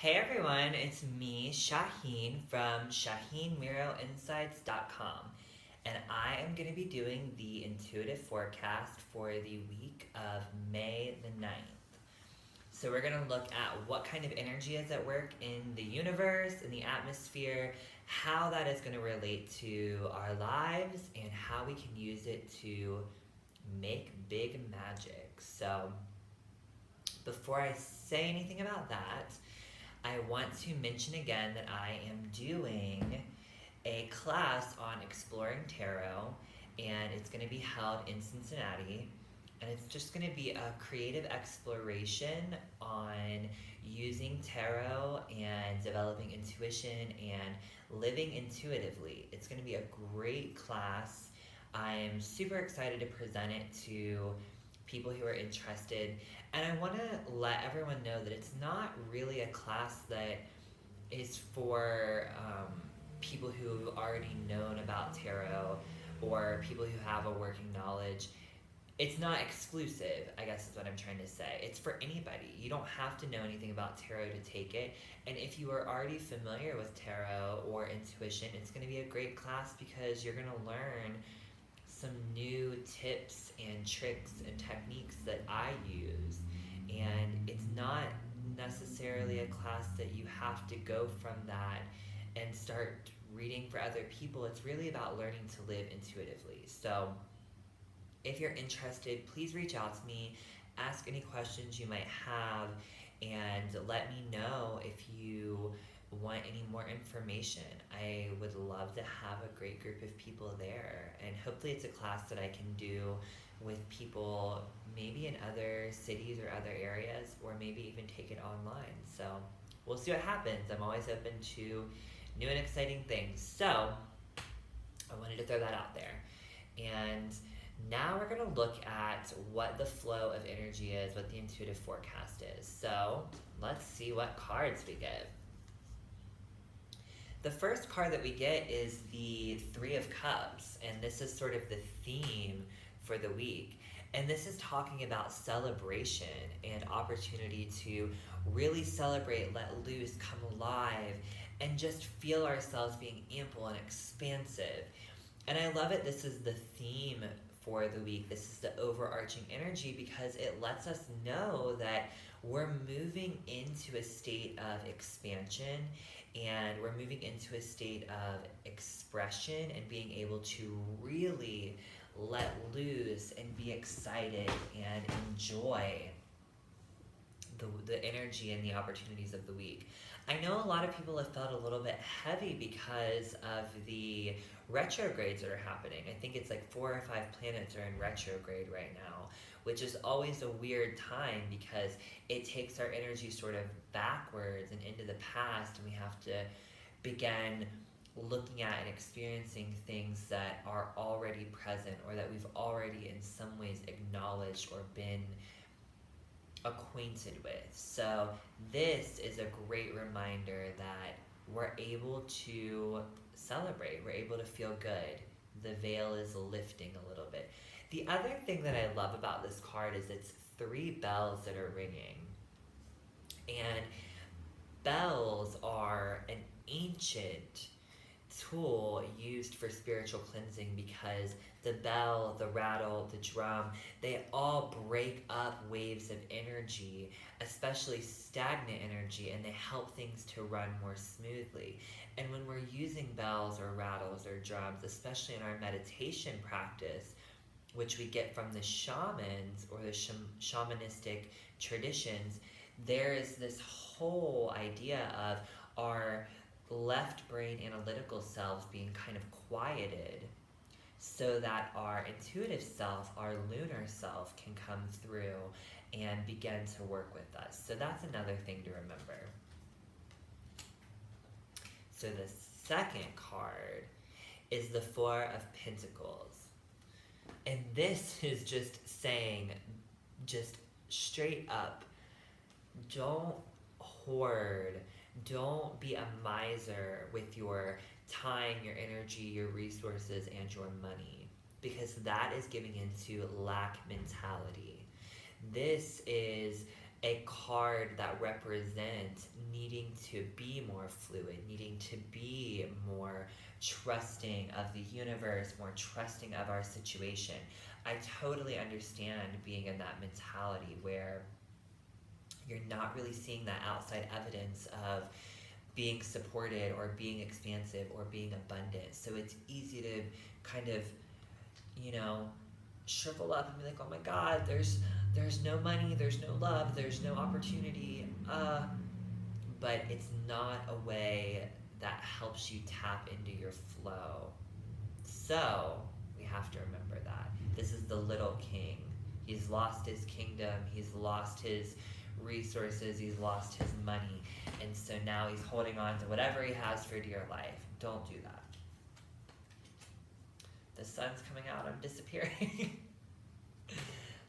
Hey everyone, it's me, Shaheen from ShaheenMiroInsights.com, and I am going to be doing the intuitive forecast for the week of May the 9th. So we're going to look at what kind of energy is at work in the universe, in the atmosphere, how that is going to relate to our lives, and how we can use it to make big magic. So before I say anything about that, I want to mention again that I am doing a class on exploring tarot, and it's going to be held in Cincinnati. And it's just going to be a creative exploration on using tarot and developing intuition and living intuitively. It's going to be a great class. I'm super excited to present it to people who are interested. And I want to let everyone know that it's not really a class that is for people who've already known about tarot or people who have a working knowledge. It's not exclusive, I guess is what I'm trying to say. It's for anybody. You don't have to know anything about tarot to take it. And if you are already familiar with tarot or intuition, it's going to be a great class because you're going to learn some new tips and tricks and techniques that I use. And it's not necessarily a class that you have to go from that and start reading for other people. It's really about learning to live intuitively. So if you're interested, please reach out to me, ask any questions you might have, and let me know if you want any more information. I would love to have a great group of people there, and hopefully it's a class that I can do with people maybe in other cities or other areas, or maybe even take it online. So we'll see what happens. I'm always open to new and exciting things. So I wanted to throw that out there. And now we're going to look at what the flow of energy is, what the intuitive forecast is. So let's see what cards we get. The first card that we get is the Three of Cups, and this is sort of the theme for the week. And this is talking about celebration and opportunity to really celebrate, let loose, come alive, and just feel ourselves being ample and expansive. And I love it. This is the theme for the week. This is the overarching energy because it lets us know that we're moving into a state of expansion and we're moving into a state of expression and being able to really let loose and be excited and enjoy the energy and the opportunities of the week. I know a lot of people have felt a little bit heavy because of the retrogrades that are happening. I think it's like 4 or 5 planets are in retrograde right now, which is always a weird time because it takes our energy sort of backwards and into the past, and we have to begin looking at and experiencing things that are already present or that we've already in some ways acknowledged or been acquainted with. So this is a great reminder that we're able to celebrate, we're able to feel good. The veil is lifting a little bit. The other thing that I love about this card is it's 3 bells that are ringing. And bells are an ancient tool used for spiritual cleansing because the bell, the rattle, the drum, they all break up waves of energy, especially stagnant energy, and they help things to run more smoothly. And when we're using bells or rattles or drums, especially in our meditation practice, which we get from the shamans or the shamanistic traditions, there is this whole idea of our left brain analytical selves being kind of quieted so that our intuitive self, our lunar self, can come through and begin to work with us. So that's another thing to remember. So the second card is the Four of Pentacles. And this is just saying, just straight up, don't hoard. Don't be a miser with your time, your energy, your resources, and your money, because that is giving into lack mentality. This is a card that represents needing to be more fluid, needing to be more trusting of the universe, more trusting of our situation. I totally understand being in that mentality where you're not really seeing that outside evidence of being supported or being expansive or being abundant. So it's easy to kind of, you know, shrivel up and be like, oh my God, there's no money, there's no love, there's no opportunity. But it's not a way that helps you tap into your flow. So we have to remember that. This is the little king. He's lost his kingdom, he's lost his resources, he's lost his money. And so now he's holding on to whatever he has for dear life. Don't do that. The sun's coming out, I'm disappearing.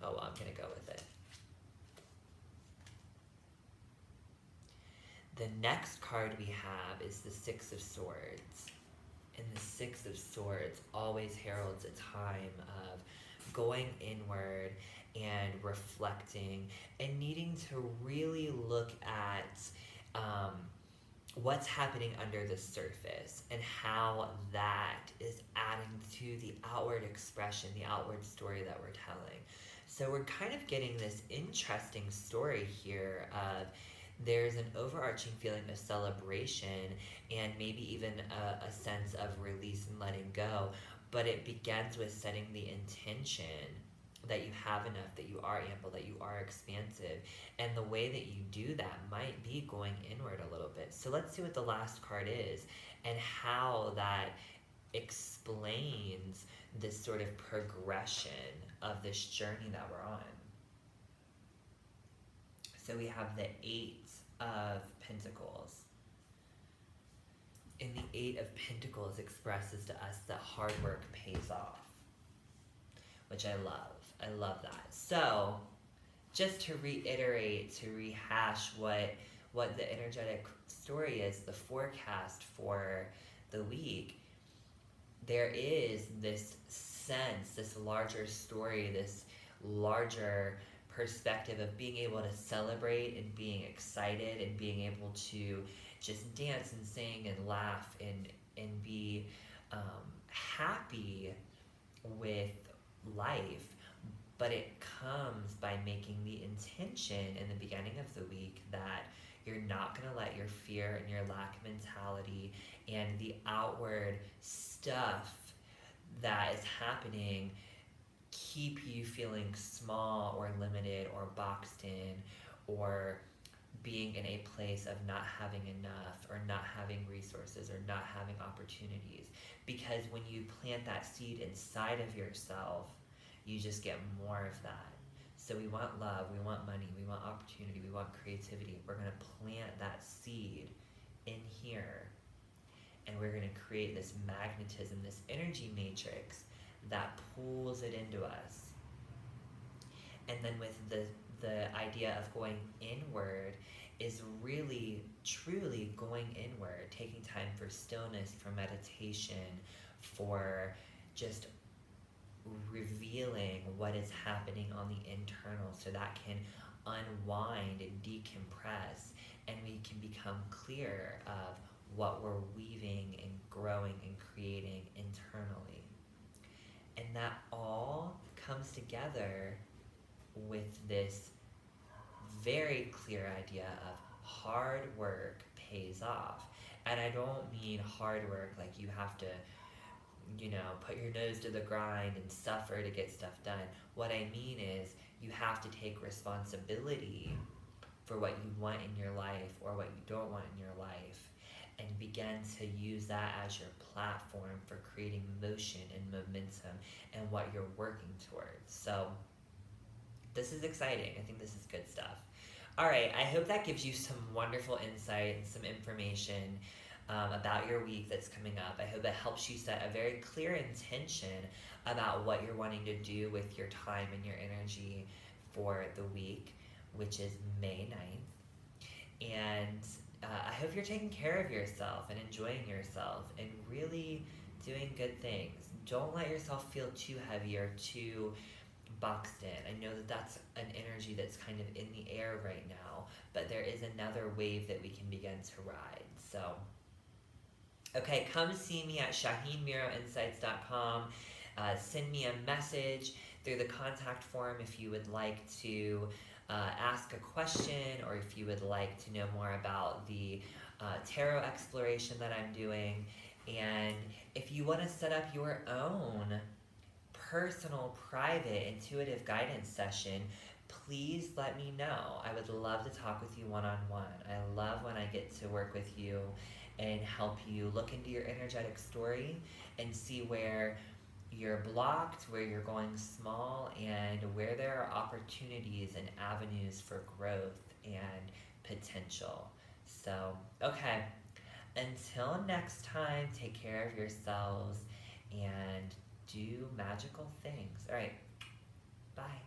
Oh well, I'm gonna go with it. The next card we have is the Six of Swords. And the Six of Swords always heralds a time of going inward and reflecting and needing to really look at what's happening under the surface and how that is adding to the outward expression, the outward story that we're telling. So we're kind of getting this interesting story here of there's an overarching feeling of celebration and maybe even a sense of release and letting go, but it begins with setting the intention that you have enough, that you are ample, that you are expansive. And the way that you do that might be going inward a little bit. So let's see what the last card is and how that explains this sort of progression of this journey that we're on. So we have the Eight of Pentacles. And the Eight of Pentacles expresses to us that hard work pays off, which I love. I love that. So, just to reiterate, to rehash what the energetic story is, the forecast for the week, there is this sense, this larger story, this larger perspective of being able to celebrate and being excited and being able to just dance and sing and laugh and be happy with life. But it comes by making the intention in the beginning of the week that you're not going to let your fear and your lack mentality and the outward stuff that is happening keep you feeling small or limited or boxed in or being in a place of not having enough or not having resources or not having opportunities. Because when you plant that seed inside of yourself, you just get more of that. So we want love, we want money, we want opportunity, we want creativity. We're going to plant that seed in here, and we're going to create this magnetism, this energy matrix that pulls it into us. And then with the idea of going inward is really, truly going inward, taking time for stillness, for meditation, for just revealing what is happening on the internal so that can unwind and decompress, and we can become clear of what we're weaving and growing and creating internally. And that all comes together with this very clear idea of hard work pays off. And I don't mean hard work like you have to, put your nose to the grind and suffer to get stuff done. What I mean is you have to take responsibility for what you want in your life or what you don't want in your life, and begin to use that as your platform for creating motion and momentum and what you're working towards. So this is exciting. I think this is good stuff. All right, I hope that gives you some wonderful insight and some information about your week that's coming up. I hope that helps you set a very clear intention about what you're wanting to do with your time and your energy for the week, which is May 9th. And I hope you're taking care of yourself and enjoying yourself and really doing good things. Don't let yourself feel too heavy or too boxed in. I know that that's an energy that's kind of in the air right now, but there is another wave that we can begin to ride. So, okay, come see me at ShaheenMiroInsights.com. Send me a message through the contact form if you would like to ask a question, or if you would like to know more about the tarot exploration that I'm doing. And if you want to set up your own personal, private, intuitive guidance session, please let me know. I would love to talk with you one-on-one. I love when I get to work with you and help you look into your energetic story and see where you're blocked, where you're going small, and where there are opportunities and avenues for growth and potential. So, okay, until next time, take care of yourselves and do magical things. All right, bye.